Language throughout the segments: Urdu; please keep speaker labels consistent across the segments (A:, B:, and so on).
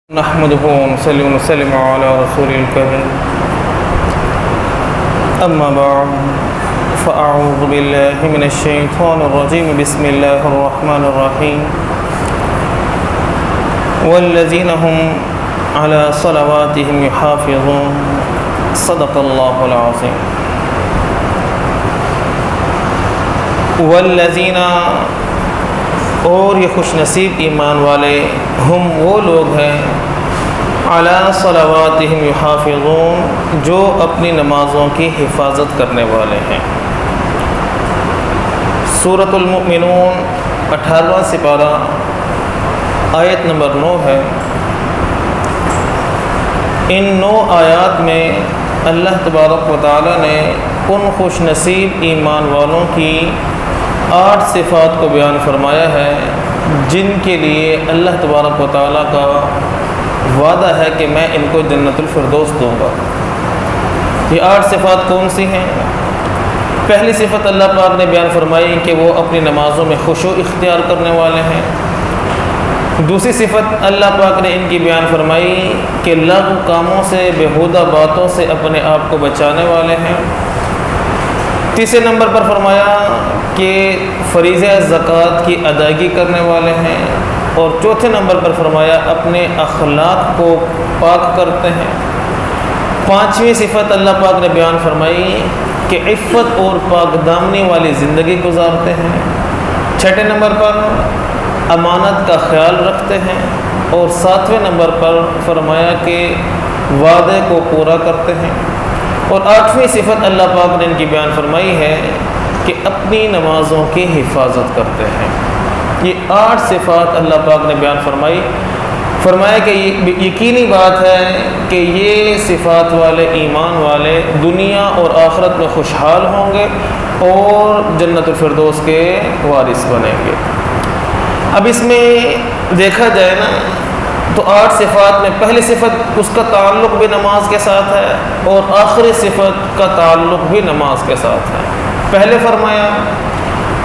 A: نحمده ونصلي ونسلم على رسول الكريم أما بعد فأعوذ بالله من الشيطان الرجيم بسم الله الرحمن الرحيم والذين هم على صلواتهم يحافظون صدق الله العظيم والذین اور یہ خوش نصیب ایمان والے ہم وہ لوگ ہیں علی صلواتہم یحافظون جو اپنی نمازوں کی حفاظت کرنے والے ہیں۔ سورۃ المؤمنون 18واں سپارہ آیت نمبر 9 ہے۔ ان 9 آیات میں اللہ تبارک و تعالی نے ان خوش نصیب ایمان والوں کی 8 صفات کو بیان فرمایا ہے جن کے لیے اللہ تبارک و تعالیٰ کا وعدہ ہے کہ میں ان کو جنت الفردوس دوں گا۔ یہ 8 صفات کون سی ہیں؟ پہلی صفت اللہ پاک نے بیان فرمائی کہ وہ اپنی نمازوں میں خشوع اختیار کرنے والے ہیں۔ دوسری صفت اللہ پاک نے ان کی بیان فرمائی کہ لغو کاموں سے، بیہودہ باتوں سے اپنے آپ کو بچانے والے ہیں۔ تیسرے نمبر پر فرمایا کہ فریضہ زکوٰۃ کی ادائیگی کرنے والے ہیں، اور چوتھے نمبر پر فرمایا اپنے اخلاق کو پاک کرتے ہیں۔ پانچویں صفت اللہ پاک نے بیان فرمائی کہ عفت اور پاک دامنی والی زندگی گزارتے ہیں۔ چھٹے نمبر پر امانت کا خیال رکھتے ہیں، اور ساتویں نمبر پر فرمایا کہ وعدے کو پورا کرتے ہیں۔ اور 8ویں صفت اللہ پاک نے ان کی بیان فرمائی ہے کہ اپنی نمازوں کی حفاظت کرتے ہیں۔ یہ 8 صفات اللہ پاک نے بیان فرمایا کہ یہ یقینی بات ہے کہ یہ صفات والے ایمان والے دنیا اور آخرت میں خوشحال ہوں گے اور جنت الفردوس کے وارث بنیں گے۔ اب اس میں دیکھا جائے نا تو 8 صفات میں پہلی صفت اس کا تعلق بھی نماز کے ساتھ ہے، اور آخری صفت کا تعلق بھی نماز کے ساتھ ہے۔ پہلے فرمایا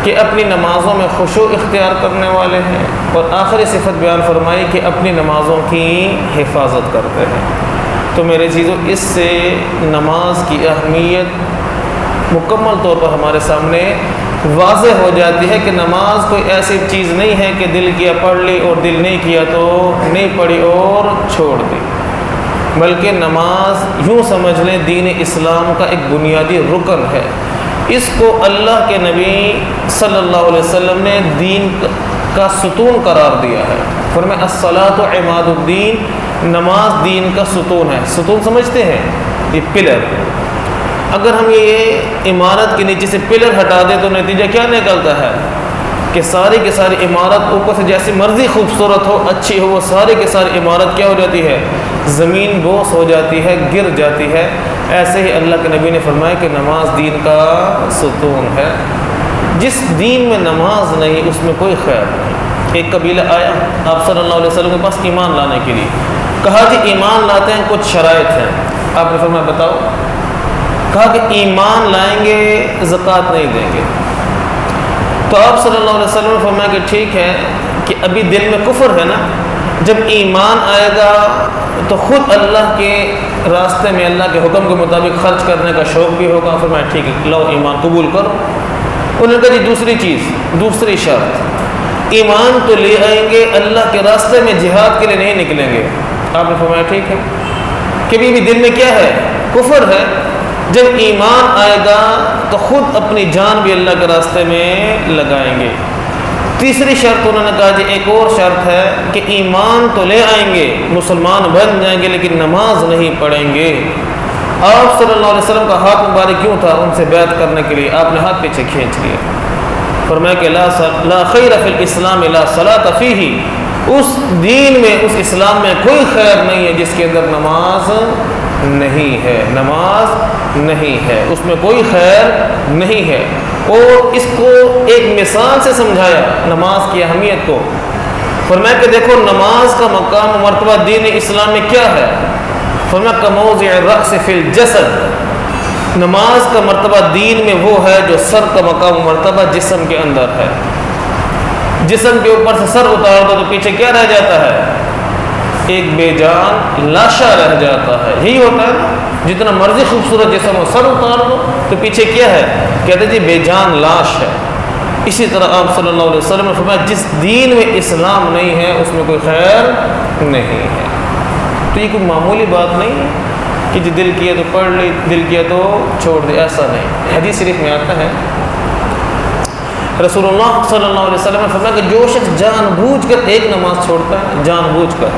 A: کہ اپنی نمازوں میں خشوع اختیار کرنے والے ہیں، اور آخری صفت بیان فرمائی کہ اپنی نمازوں کی حفاظت کرتے ہیں۔ تو میرے چیزوں، اس سے نماز کی اہمیت مکمل طور پر ہمارے سامنے واضح ہو جاتی ہے کہ نماز کوئی ایسی چیز نہیں ہے کہ دل کیا پڑھ لی اور دل نہیں کیا تو نہیں پڑھی اور چھوڑ دی، بلکہ نماز یوں سمجھ لیں دین اسلام کا ایک بنیادی رکن ہے۔ اس کو اللہ کے نبی صلی اللہ علیہ وسلم نے دین کا ستون قرار دیا ہے۔ فرمایا الصلاۃ عماد الدین، نماز دین کا ستون ہے۔ ستون سمجھتے ہیں؟ یہ پلر۔ اگر ہم یہ عمارت کے نیچے سے پلر ہٹا دیں تو نتیجہ کیا نکلتا ہے کہ ساری کی ساری عمارت اوپر سے جیسی مرضی خوبصورت ہو، اچھی ہو، وہ ساری کی ساری عمارت کیا ہو جاتی ہے؟ زمین بوس ہو جاتی ہے، گر جاتی ہے۔ ایسے ہی اللہ کے نبی نے فرمایا کہ نماز دین کا ستون ہے۔ جس دین میں نماز نہیں اس میں کوئی خیر نہیں۔ ایک قبیلہ آیا آپ صلی اللہ علیہ وسلم کے پاس ایمان لانے کے لیے، کہا کہ ایمان لاتے ہیں، کچھ شرائط ہیں۔ آپ نے فرمایا بتاؤ؟ کہا کہ ایمان لائیں گے زکوٰۃ نہیں دیں گے۔ تو آپ صلی اللہ علیہ وسلم نے فرمایا کہ ٹھیک ہے کہ ابھی دل میں کفر ہے نا، جب ایمان آئے گا تو خود اللہ کے راستے میں اللہ کے حکم کے مطابق خرچ کرنے کا شوق بھی ہوگا۔ فرمایا ٹھیک ہے، لو ایمان قبول کرو۔ انہوں نے کہا جی دوسری شرط، ایمان تو لے آئیں گے، اللہ کے راستے میں جہاد کے لیے نہیں نکلیں گے۔ آپ نے فرمایا ٹھیک ہے کہ بھی دل میں کیا ہے؟ کفر ہے۔ جب ایمان آئے گا تو خود اپنی جان بھی اللہ کے راستے میں لگائیں گے۔ تیسری شرط انہوں نے کہا جی ایک اور شرط ہے کہ ایمان تو لے آئیں گے، مسلمان بن جائیں گے، لیکن نماز نہیں پڑھیں گے۔ آپ صلی اللہ علیہ وسلم کا ہاتھ مبارک کیوں تھا ان سے بیعت کرنے کے لیے؟ آپ نے ہاتھ پیچھے کھینچ لیا۔ فرمایا کہ لا خیر فی الاسلام لا صلاۃ فیہ، اس دین میں، اس اسلام میں کوئی خیر نہیں ہے جس کے اندر نماز نہیں ہے، نماز نہیں ہے، اس میں کوئی خیر نہیں ہے۔ اور اس کو ایک مثال سے سمجھایا نماز کی اہمیت کو۔ فرمایا کہ دیکھو نماز کا مقام و مرتبہ دین اسلام میں کیا ہے؟ فرمایا کموضع الرأس فی الجسد، نماز کا مرتبہ دین میں وہ ہے جو سر کا مقام و مرتبہ جسم کے اندر ہے۔ جسم کے اوپر سے سر اتار دو تو پیچھے کیا رہ جاتا ہے؟ ایک بے جان لاشا رہ جاتا ہے. یہی ہوتا ہے نا, جتنا مرضی خوبصورت جسم ہو, سر اتار دو تو پیچھے کیا ہے, کہتے جی بے جان لاش ہے. اسی طرح آپ صلی اللہ علیہ وسلم نے فرمایا جس دین میں اسلام نہیں ہے اس میں کوئی خیر نہیں ہے. تو یہ کوئی معمولی بات نہیں ہے کہ جی دل کیا تو پڑھ لی, دل کیا تو چھوڑ دے, ایسا نہیں. حدیث شریف میں آتا ہے رسول اللہ صلی اللہ علیہ وسلم نے فرمایا کہ جو شخص جان بوجھ کر ایک نماز چھوڑتا ہے, جان بوجھ کر,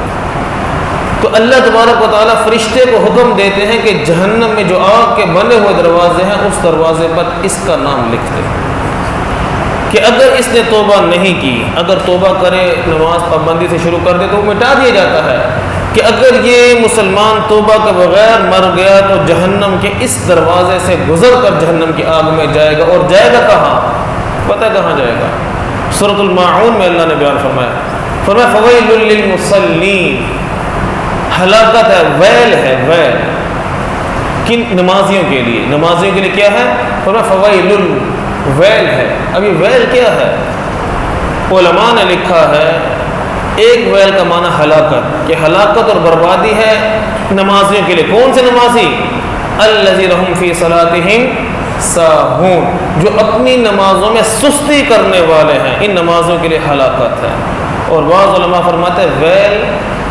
A: تو اللہ تبارک و تعالیٰ فرشتے کو حکم دیتے ہیں کہ جہنم میں جو آگ کے بنے ہوئے دروازے ہیں اس دروازے پر اس کا نام لکھ دے کہ اگر اس نے توبہ نہیں کی, اگر توبہ کرے, نماز پابندی سے شروع کر دے تو وہ مٹا دیا جاتا ہے کہ اگر یہ مسلمان توبہ کے بغیر مر گیا تو جہنم کے اس دروازے سے گزر کر جہنم کی آگ میں جائے گا. اور جائے گا کہاں, پتہ کہاں جائے گا؟ سورۃ الماعون میں اللہ نے بیان فرمایا فویل للمصلین, ہلاکت ہے, ویل ہے, ویل کن نمازیوں کے لیے, نمازیوں کے لیے کیا ہے؟ فرمایا فویل, ویل ہے. ابھی ویل کیا ہے؟ علماء نے لکھا ہے ایک ویل کا معنی ہلاکت, کہ ہلاکت اور بربادی ہے نمازیوں کے لیے. کون سے نمازی؟ الذین هم فی صلاتہم ساہون, جو اپنی نمازوں میں سستی کرنے والے ہیں, ان نمازوں کے لیے ہلاکت ہے. اور بعض علماء فرماتے ہیں ویل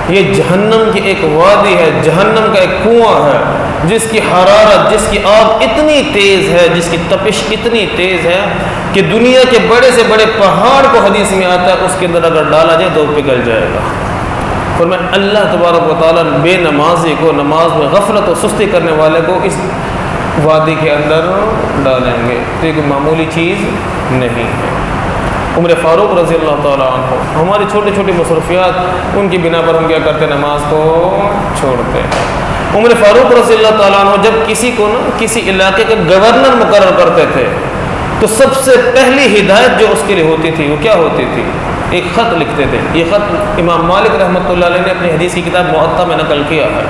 A: یہ جہنم کی ایک وادی ہے, جہنم کا ایک کنواں ہے جس کی حرارت, جس کی آگ اتنی تیز ہے, جس کی تپش اتنی تیز ہے کہ دنیا کے بڑے سے بڑے پہاڑ کو حدیث میں آتا ہے اس کے اندر اگر ڈالا جائے تو پگھل جائے گا. اور میں اللہ تبارک و تعالیٰ بے نمازی کو, نماز میں غفلت و سستی کرنے والے کو اس وادی کے اندر ڈالیں گے. تو یہ کوئی معمولی چیز نہیں ہے. عمر فاروق رضی اللہ تعالیٰ عنہ, ہماری چھوٹی چھوٹی مصروفیات ان کی بنا پر ہم کیا کرتے, نماز کو چھوڑتے ہیں. عمر فاروق رضی اللہ تعالیٰ عنہ جب کسی کو کسی علاقے کا گورنر مقرر کرتے تھے تو سب سے پہلی ہدایت جو اس کے لیے ہوتی تھی وہ کیا ہوتی تھی؟ ایک خط لکھتے تھے. یہ خط امام مالک رحمۃ اللہ علیہ نے اپنی حدیث کی کتاب موطا میں نقل کیا ہے.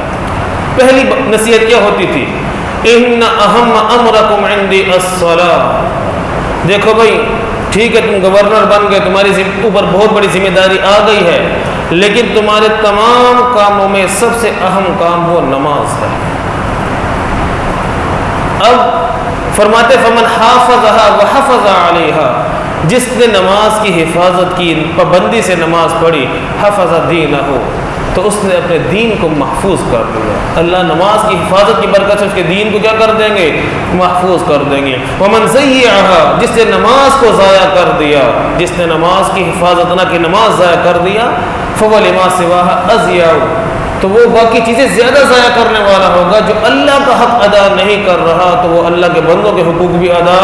A: پہلی نصیحت کیا ہوتی تھی؟ ان اہم امرکم عندی الصلاۃ. دیکھو بھائی ٹھیک ہے تم گورنر بن گئے, تمہاری اوپر بہت بڑی ذمہ داری آ گئی ہے, لیکن تمہارے تمام کاموں میں سب سے اہم کام وہ نماز ہے. اب فرماتے فمن حافظها وحفظ علیہا, جس نے نماز کی حفاظت کی, پابندی سے نماز پڑھی, حفظ دینہ, تو اس نے اپنے دین کو محفوظ کر دیا. اللہ نماز کی حفاظت کی برکت سے اس کے دین کو کیا کر دیں گے؟ محفوظ کر دیں گے. ومن ضیعها, جس نے نماز کو ضائع کر دیا, جس نے نماز کی حفاظت نہ کی, نماز ضائع کر دیا, فهو لما سواها اضیع, تو وہ باقی چیزیں زیادہ ضائع کرنے والا ہوگا. جو اللہ کا حق ادا نہیں کر رہا تو وہ اللہ کے بندوں کے حقوق بھی ادا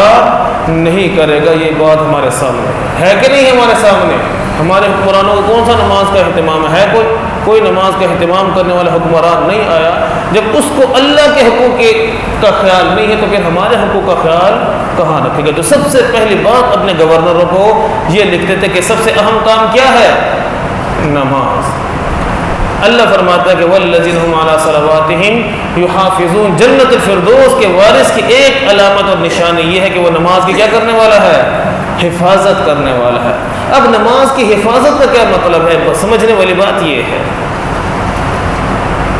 A: نہیں کرے گا. یہ بات ہمارے سامنے ہے کہ نہیں؟ ہمارے سامنے ہمارے حکمرانوں کو کون سا نماز کا اہتمام ہے؟ کوئی نماز کا اہتمام کرنے والا حکمران نہیں آیا. جب اس کو اللہ کے حقوق کا خیال نہیں ہے تو پھر ہمارے حقوق کا خیال کہاں رکھے گا؟ تو سب سے پہلی بات اپنے گورنروں کو یہ لکھتے تھے کہ سب سے اہم کام کیا ہے؟ نماز. اللہ فرماتا ہے کہ والذین هم علی صلواتہم یحافظون, جنت الفردوس کے وارث کی ایک علامت اور نشانی یہ ہے کہ وہ نماز کی کیا کرنے والا ہے؟ حفاظت کرنے والا ہے. اب نماز کی حفاظت کا کیا مطلب ہے؟ سمجھنے والی بات یہ ہے,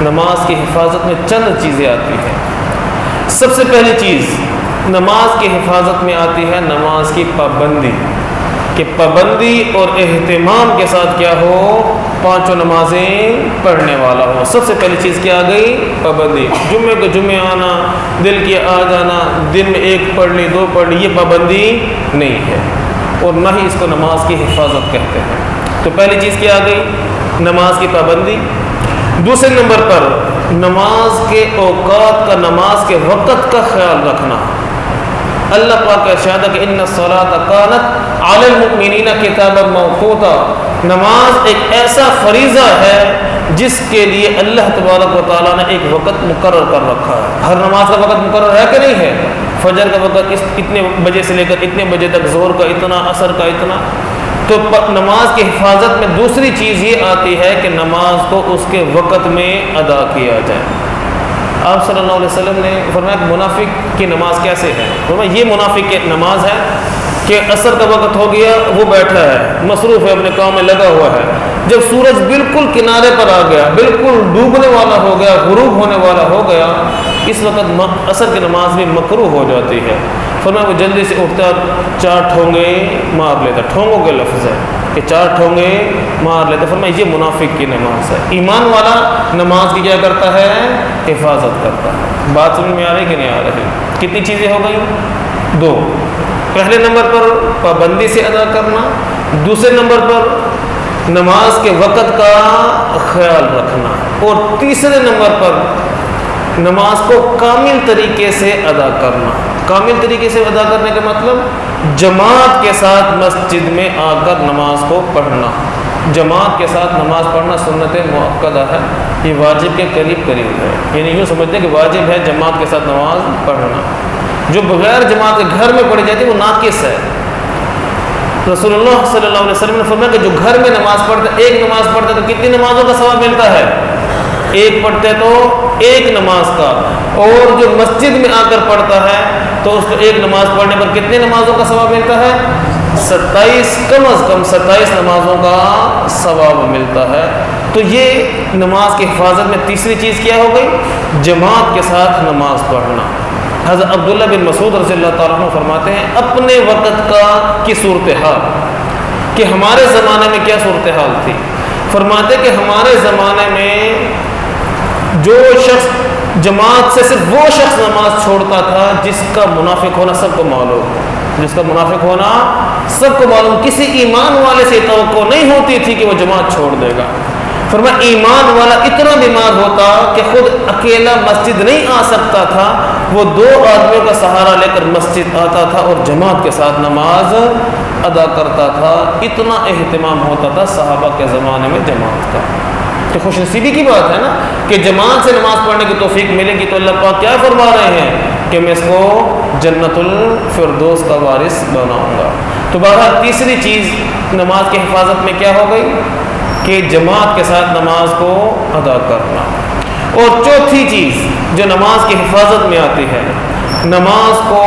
A: نماز کی حفاظت میں چند چیزیں آتی ہیں. سب سے پہلی چیز نماز کی حفاظت میں آتی ہے نماز کی پابندی, کہ پابندی اور اہتمام کے ساتھ کیا ہو؟ پانچوں نمازیں پڑھنے والا ہو. سب سے پہلی چیز کیا آ گئی؟ پابندی. جمعے کو جمعے آنا, دل کے آ جانا, دن میں ایک پڑھ لی, دو پڑھ لی, یہ پابندی نہیں ہے اور نہ ہی اس کو نماز کی حفاظت کہتے ہیں. تو پہلی چیز کیا آ گئی؟ نماز کی پابندی. دوسرے نمبر پر نماز کے اوقات کا, نماز کے وقت کا خیال رکھنا. اللہ پاک کا ارشاد ہے کہ ان الصلاۃ کانت علی المؤمنین کتابا موقوتا, نماز ایک ایسا فریضہ ہے جس کے لیے اللہ تبارک و تعالیٰ نے ایک وقت مقرر کر رکھا ہے. ہر نماز کا وقت مقرر ہے کہ نہیں ہے؟ فجر کا وقت اتنے بجے سے لے کر اتنے بجے تک, ظہر کا اتنا, عصر کا اتنا. تو نماز کی حفاظت میں دوسری چیز یہ آتی ہے کہ نماز کو اس کے وقت میں ادا کیا جائے. آپ صلی اللہ علیہ وسلم نے فرمایا کہ منافق کی نماز کیسے ہے؟ فرمایا یہ منافق کی نماز ہے کہ عصر کا وقت ہو گیا, وہ بیٹھا ہے, مصروف ہے, اپنے کام میں لگا ہوا ہے, جب سورج بالکل کنارے پر آ گیا، بالکل ڈوبنے والا ہو گیا، غروب ہونے والا ہو گیا، اس وقت عصر کی نماز بھی مکروہ ہو جاتی ہے۔ فرمایا وہ جلدی سے اٹھتا اور 4 ٹھونگے مار لیتا۔ ٹھونگوں کے لفظ ہے کہ 4 ٹھونگے مار لیتا۔ فرمایا یہ منافق کی نماز ہے۔ ایمان والا نماز کی کیا کرتا ہے؟ حفاظت کرتا ہے۔ بات سمجھ میں آ رہی کہ نہیں آ رہی؟ کتنی چیزیں ہو گئی؟ 2۔ پہلے نمبر پر پابندی سے ادا کرنا، دوسرے نمبر پر نماز کے وقت کا خیال رکھنا، اور تیسرے نمبر پر نماز کو کامل طریقے سے ادا کرنا۔ کامل طریقے سے ادا کرنے کا مطلب جماعت کے ساتھ مسجد میں آ کر نماز کو پڑھنا۔ جماعت کے ساتھ نماز پڑھنا سنت مؤکدہ ہے، یہ واجب کے قریب قریب ہے، یعنی یوں سمجھتے ہیں کہ واجب ہے جماعت کے ساتھ نماز پڑھنا۔ جو بغیر جماعت کے گھر میں پڑھی جاتی ہے وہ ناقص ہے۔ رسول اللہ صلی اللہ علیہ وسلم نے فرمایا کہ جو گھر میں نماز پڑھتا ہے، ایک نماز پڑھتا ہے تو کتنی نمازوں کا ثواب ملتا ہے؟ ایک پڑھتے تو ایک نماز کا، اور جو مسجد میں آ کر پڑھتا ہے تو اس کو ایک نماز پڑھنے پر کتنی نمازوں کا ثواب ملتا ہے؟ 27، کم از کم 27 نمازوں کا ثواب ملتا ہے۔ تو یہ نماز کی حفاظت میں تیسری چیز کیا ہو گئی؟ جماعت کے ساتھ نماز پڑھنا۔ حضرت عبداللہ بن مسعود رضی اللہ تعالیٰ عنہ فرماتے ہیں اپنے وقت کی صورتحال کہ ہمارے زمانے میں کیا صورتحال تھی۔ فرماتے کہ ہمارے زمانے میں جو شخص جماعت سے صرف وہ شخص نماز چھوڑتا تھا جس کا منافق ہونا سب کو معلوم، جس کا منافق ہونا سب کو معلوم، کسی ایمان والے سے توقع نہیں ہوتی تھی کہ وہ جماعت چھوڑ دے گا۔ فرمایا ایمان والا اتنا بیمار ہوتا کہ خود اکیلا مسجد نہیں آ سکتا تھا، وہ 2 آدمیوں کا سہارا لے کر مسجد آتا تھا اور جماعت کے ساتھ نماز ادا کرتا تھا۔ اتنا اہتمام ہوتا تھا صحابہ کے زمانے میں جماعت کا۔ کہ خوش نصیبی کی بات ہے نا کہ جماعت سے نماز پڑھنے کی توفیق ملے گی، تو اللہ پاک کیا فرما رہے ہیں کہ میں اس کو جنت الفردوس کا وارث بناؤں گا۔ تو بہرحال تیسری چیز نماز کی حفاظت میں کیا ہو گئی کہ جماعت کے ساتھ نماز کو ادا کرنا۔ اور چوتھی چیز جو نماز کی حفاظت میں آتی ہے، نماز کو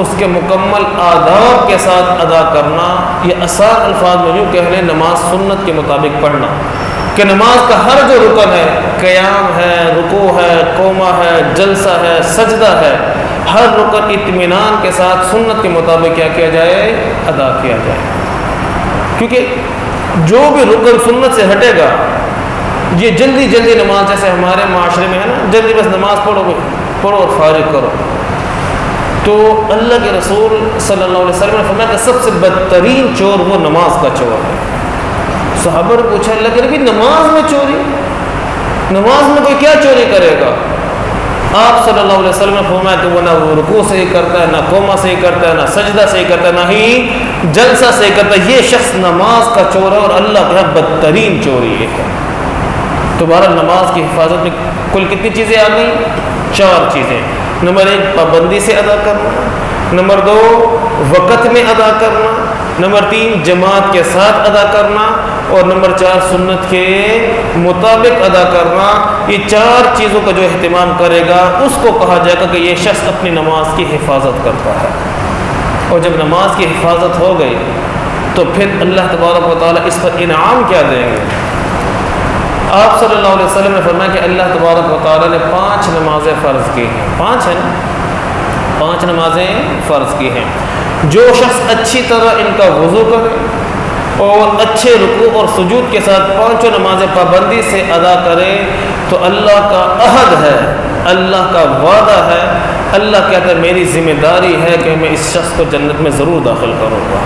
A: اس کے مکمل آداب کے ساتھ ادا کرنا، یہ آسان الفاظ میں یوں کہہ لیں نماز سنت کے مطابق پڑھنا، کہ نماز کا ہر جو رکن ہے، قیام ہے، رکوع ہے، قومہ ہے، جلسہ ہے، سجدہ ہے، ہر رکن اطمینان کے ساتھ سنت کے مطابق کیا کیا جائے؟ ادا کیا جائے۔ کیونکہ جو بھی رکن سنت سے ہٹے گا، یہ جلدی جلدی نماز، جیسے ہمارے معاشرے میں ہے نا، جلدی بس نماز پڑھو اور فارغ کرو، تو اللہ کے رسول صلی اللہ علیہ وسلم نے فرمایا کہ سب سے بدترین چور وہ نماز کا چور ہے۔ صحابہ نے پوچھا اللہ کے نبی نماز میں چوری؟ نماز میں کوئی کیا چوری کرے گا؟ آپ صلی اللہ علیہ وسلم نے فرمایا کہ وہ نہ رکوع سے ہی کرتا ہے، نہ قومہ سے ہی کرتا ہے، نہ سجدہ سے ہی کرتا ہے، نہ ہی جلسہ سے ہی کرتا ہے، یہ شخص نماز کا چور ہے اور اللہ کا بدترین چوری یہ ہے۔ تو بہرحال نماز کی حفاظت میں کل کتنی چیزیں آ گئیں؟ 4 چیزیں۔ نمبر 1 پابندی سے ادا کرنا، نمبر 2 وقت میں ادا کرنا، نمبر 3 جماعت کے ساتھ ادا کرنا، اور نمبر 4 سنت کے مطابق ادا کرنا۔ یہ 4 چیزوں کا جو اہتمام کرے گا اس کو کہا جائے گا کہ یہ شخص اپنی نماز کی حفاظت کرتا ہے۔ اور جب نماز کی حفاظت ہو گئی تو پھر اللہ تبارک و تعالیٰ اس پر انعام کیا دیں گے؟ آپ صلی اللہ علیہ وسلم نے فرمایا کہ اللہ تبارک و تعالیٰ نے 5 نمازیں فرض کی ہیں۔ 5 ہیں نا؟ 5 نمازیں فرض کی ہیں۔ جو شخص اچھی طرح ان کا وضو کرے اور اچھے رکوع اور سجود کے ساتھ 5 نمازیں پابندی سے ادا کرے تو اللہ کا عہد ہے، اللہ کا وعدہ ہے، اللہ کہتا ہے میری ذمہ داری ہے کہ میں اس شخص کو جنت میں ضرور داخل کروں گا۔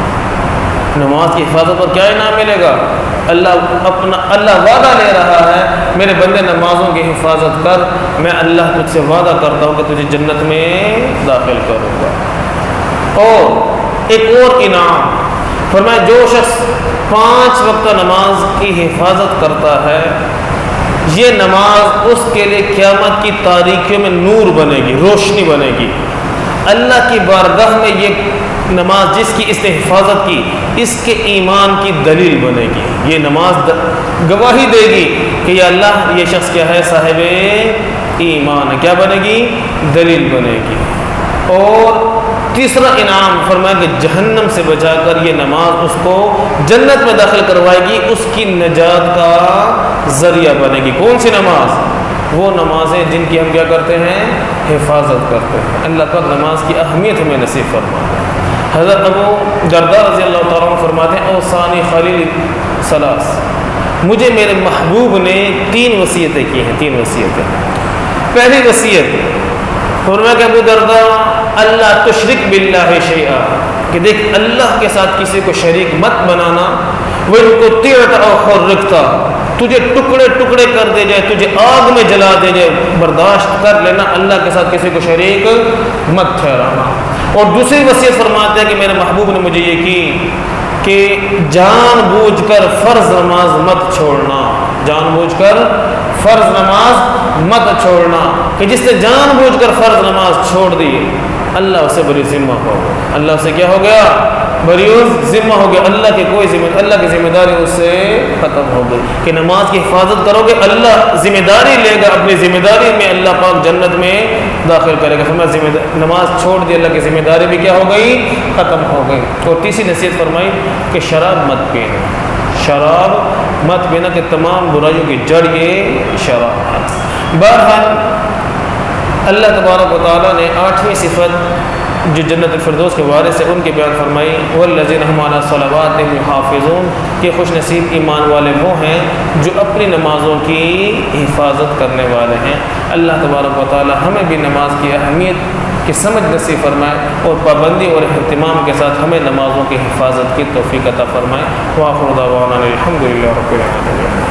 A: نماز کی حفاظت پر کیا انعام ملے گا؟ اللہ وعدہ لے رہا ہے میرے بندے نمازوں کی حفاظت کر، میں اللہ تجھ سے وعدہ کرتا ہوں کہ تجھے جنت میں داخل کروں گا۔ اور ایک اور انعام فرمایا جو شخص 5 وقت نماز کی حفاظت کرتا ہے، یہ نماز اس کے لیے قیامت کی تاریکیوں میں نور بنے گی، روشنی بنے گی۔ اللہ کی بارگاہ میں یہ نماز جس کی اس نے حفاظت کی، اس کے ایمان کی دلیل بنے گی۔ یہ نماز گواہی دے گی کہ یا اللہ یہ شخص کیا ہے؟ صاحب ایمان ہے۔ کیا بنے گی؟ دلیل بنے گی۔ اور تیسرا انعام فرمایا کہ جہنم سے بچا کر یہ نماز اس کو جنت میں داخل کروائے گی، اس کی نجات کا ذریعہ بنے گی۔ کون سی نماز؟ وہ نمازیں جن کی ہم کیا کرتے ہیں؟ حفاظت کرتے ہیں۔ اللہ پاک نماز کی اہمیت ہمیں نصیب فرمائے۔ حضرت ابو درداء رضی اللہ تعالیٰ عنہ فرماتے ہیں اوصانی خلیل ثلاث، مجھے میرے محبوب نے 3 وصیتیں کی ہیں، 3 وصیتیں۔ پہلی وصیت فرمایا کہ ابو درداء اللہ تشرک باللہ شیئا، کہ دیکھ اللہ کے ساتھ کسی کو شریک مت بنانا، وَإِن قُطِّعْتَ أَوْ حُرِّقْتَ، تجھے ٹکڑے ٹکڑے کر دے جائے، تجھے آگ میں جلا دے جائے، برداشت کر لینا، اللہ کے ساتھ کسی کو شریک مت ٹھہرانا۔ اور دوسری وصیت فرماتے ہیں کہ میرے محبوب نے مجھے یہ کی کہ جان بوجھ کر فرض نماز مت چھوڑنا، جان بوجھ کر فرض نماز مت چھوڑنا، کہ جس نے جان بوجھ کر فرض نماز چھوڑ دی اللہ اسے بری ذمہ ہو گیا، اللہ سے کیا ہو گیا؟ بری ذمہ ہو گیا، اللہ کی ذمہ داری اس سے ختم ہو گئی کہ نماز کی حفاظت کرو گے، اللہ ذمہ داری لے گا، اپنی ذمہ داری میں اللہ پاک جنت میں داخل کرے گا۔ فرمایا نماز چھوڑ دی، اللہ کی ذمہ داری بھی کیا ہو گئی؟ ختم ہو گئی۔ اور تیسری نصیحت فرمائی کہ شراب مت پینا، شراب مت پینا، کہ تمام برائیوں کی جڑ یہ شراب ہے۔ بہرحال اللہ تبارک و تعالیٰ نے 8ویں صفت جو جنت الفردوس کے وارث ہے ان کی بیان فرمائی، والذین هم علی صلواتہم یحافظون، کہ خوش نصیب ایمان والے وہ ہیں جو اپنی نمازوں کی حفاظت کرنے والے ہیں۔ اللہ تبارک و تعالیٰ ہمیں بھی نماز کی اہمیت کی سمجھ نصیب فرمائے اور پابندی اور اہتمام کے ساتھ ہمیں نمازوں کی حفاظت کی توفیق عطا فرمائے۔ وآخر دعوانا الحمد للہ رب العالمین۔